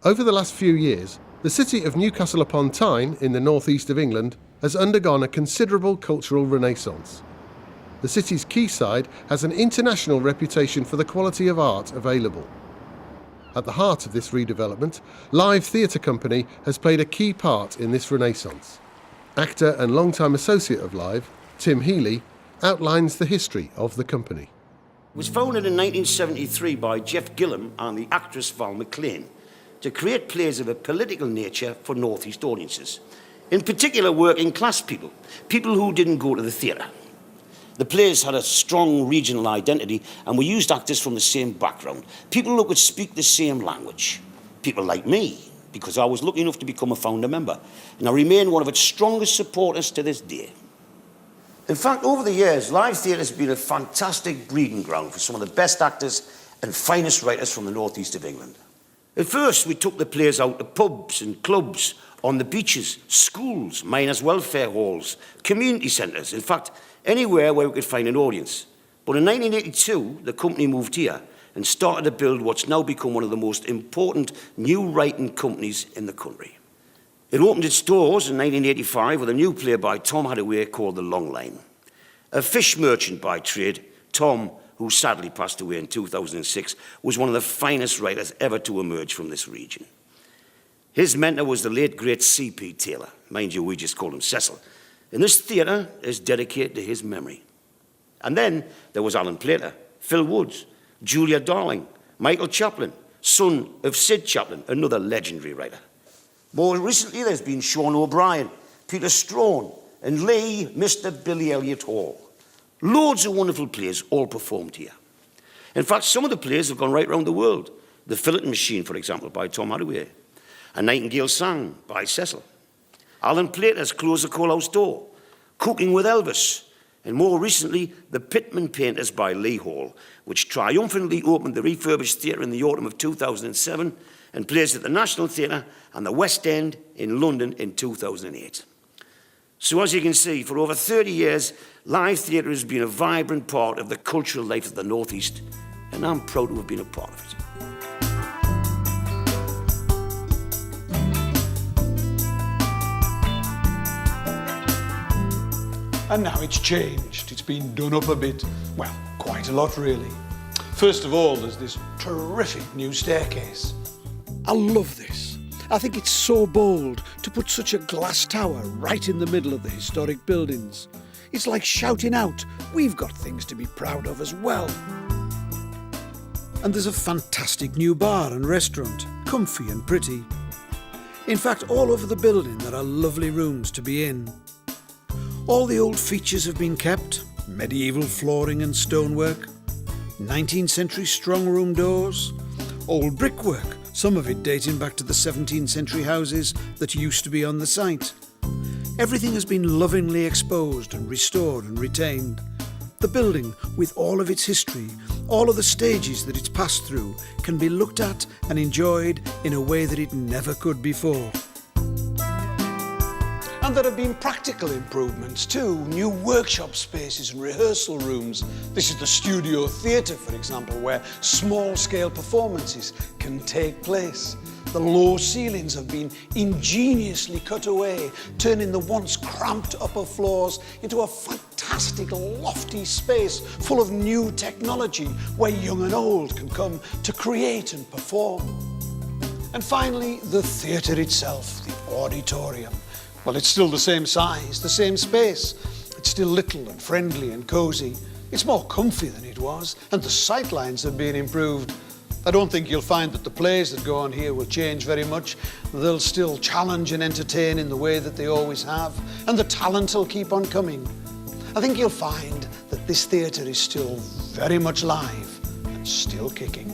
Over the last few years, the city of Newcastle upon Tyne in the northeast of England has undergone a considerable cultural renaissance. The city's quayside has an international reputation for the quality of art available. At the heart of this redevelopment, Live Theatre Company has played a key part in this renaissance. Actor and long-time associate of Live, Tim Healy, outlines the history of the company. It was founded in 1973 by Jeff Gillam and the actress Val McLean to create plays of a political nature for North East audiences, in particular working class people, people who didn't go to the theatre. The plays had a strong regional identity and we used actors from the same background, people who could speak the same language, people like me, because I was lucky enough to become a founder member, and I remain one of its strongest supporters to this day. In fact, over the years, Live Theatre has been a fantastic breeding ground for some of the best actors and finest writers from the northeast of England. At first, we took the plays out to pubs and clubs, on the beaches, schools, miners' welfare halls, community centres, in fact, anywhere where we could find an audience. But in 1982, the company moved here and started to build what's now become one of the most important new writing companies in the country. It opened its doors in 1985 with a new play by Tom Hadaway called The Long Line. A fish merchant by trade, Tom, who sadly passed away in 2006, was one of the finest writers ever to emerge from this region. His mentor was the late, great C.P. Taylor. Mind you, we just called him Cecil. And this theatre is dedicated to his memory. And then there was Alan Plater, Phil Woods, Julia Darling, Michael Chaplin, son of Sid Chaplin, another legendary writer. More recently, there's been Sean O'Brien, Peter Strawn, and Lee, Mr. Billy Elliot Hall. Loads of wonderful plays all performed here. In fact, some of the plays have gone right around the world. The Filleting Machine, for example, by Tom Hadaway. A Nightingale Sang by Cecil. Alan Plater's Close the Coalhouse Door. Cooking with Elvis. And more recently, The Pitman Painters by Lee Hall, which triumphantly opened the refurbished theatre in the autumn of 2007 and plays at the National Theatre and the West End in London in 2008. So as you can see, for over 30 years, Live Theatre has been a vibrant part of the cultural life of the North East, and I'm proud to have been a part of it. And now it's changed. It's been done up a bit. Well, quite a lot, really. First of all, there's this terrific new staircase. I love this. I think it's so bold to put such a glass tower right in the middle of the historic buildings. It's like shouting out, we've got things to be proud of as well. And there's a fantastic new bar and restaurant, comfy and pretty. In fact, all over the building there are lovely rooms to be in. All the old features have been kept, medieval flooring and stonework, 19th century strong room doors, old brickwork, some of it dating back to the 17th century houses that used to be on the site. Everything has been lovingly exposed and restored and retained. The building, with all of its history, all of the stages that it's passed through, can be looked at and enjoyed in a way that it never could before. And there have been practical improvements too, new workshop spaces and rehearsal rooms. This is the studio theatre, for example, where small-scale performances can take place. The low ceilings have been ingeniously cut away, turning the once cramped upper floors into a fantastic lofty space full of new technology where young and old can come to create and perform. And finally, the theatre itself, the auditorium. Well, it's still the same size, the same space. It's still little and friendly and cosy. It's more comfy than it was, and the sightlines have been improved. I don't think you'll find that the plays that go on here will change very much. They'll still challenge and entertain in the way that they always have, and the talent will keep on coming. I think you'll find that this theatre is still very much live and still kicking.